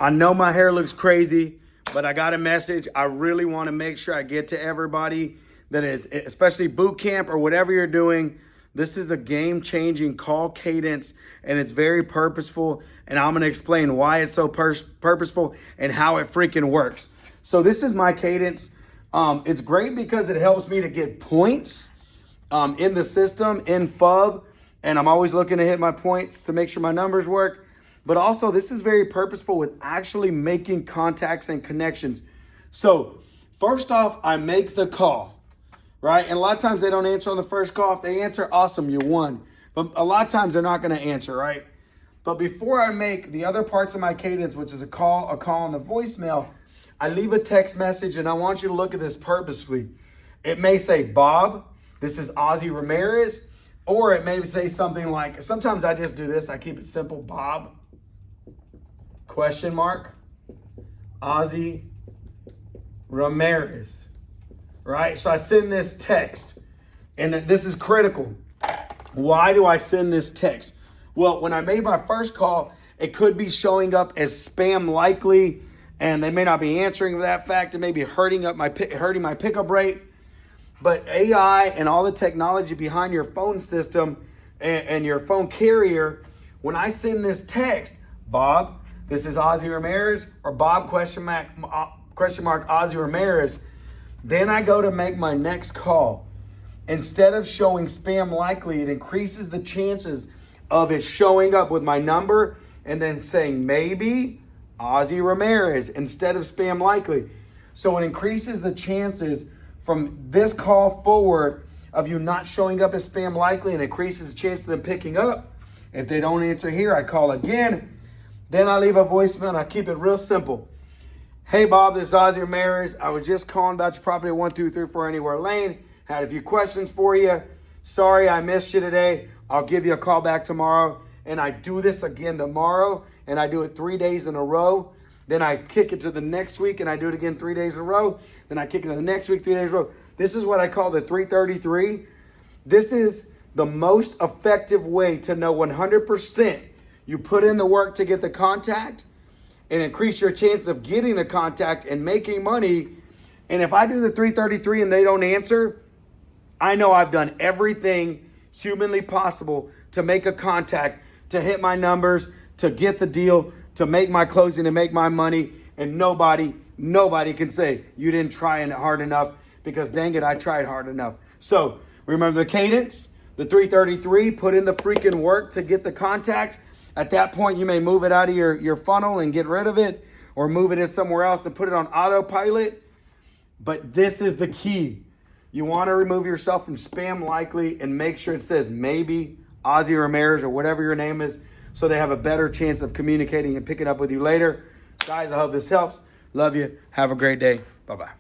I know my hair looks crazy, but I got a message. I really want to make sure I get to everybody that is, especially boot camp or whatever you're doing. This is a game-changing call cadence, and it's very purposeful, and I'm going to explain why it's so purposeful and how it freaking works. So this is my cadence. It's great because it helps me to get points in the system, in FUB, and I'm always looking to hit my points to make sure my numbers work. But also, this is very purposeful with actually making contacts and connections. So first off, I make the call. Right? And a lot of times they don't answer on the first call. If they answer, awesome, you won. But a lot of times they're not going to answer, right? But before I make the other parts of my cadence, which is a call on the voicemail, I leave a text message, and I want you to look at this purposefully. It may say, Bob, this is Ozzy Ramirez. Or it may say something like, sometimes I just do this. I keep it simple. Bob, question mark, Ozzy Ramirez. Right? So I send this text, and this is critical. Why do I send this text? Well, when I made my first call, it could be showing up as spam likely, and they may not be answering for that fact. It may be hurting my pickup rate. But AI and all the technology behind your phone system and your phone carrier, when I send this text, Bob, this is Ozzy Ramirez, or Bob question mark Ozzy Ramirez, then I go to make my next call. Instead of showing spam likely, it increases the chances of it showing up with my number and then saying maybe Ozzy Ramirez instead of spam likely. So it increases the chances from this call forward of you not showing up as spam likely, and increases the chance of them picking up. If they don't answer here, I call again. Then I leave a voicemail, and I keep it real simple. Hey, Bob, this is Ozzy Ramirez. I was just calling about your property at 1234 Anywhere Lane. Had a few questions for you. Sorry I missed you today. I'll give you a call back tomorrow. And I do this again tomorrow, and I do it 3 days in a row. Then I kick it to the next week, and I do it again 3 days in a row. Then I kick it to the next week, 3 days in a row. This is what I call the 333. This is the most effective way to know 100% you put in the work to get the contact and increase your chance of getting the contact and making money. And if I do the 333 and they don't answer, I know I've done everything humanly possible to make a contact, to hit my numbers, to get the deal, to make my closing, to make my money. And nobody can say you didn't try hard enough, because dang it, I tried hard enough. So remember the cadence, the 333, put in the freaking work to get the contact. At that point, you may move it out of your funnel and get rid of it, or move it in somewhere else and put it on autopilot. But this is the key. You want to remove yourself from spam likely and make sure it says maybe Ozzy Ramirez or whatever your name is, so they have a better chance of communicating and picking up with you later. Guys, I hope this helps. Love you. Have a great day. Bye-bye.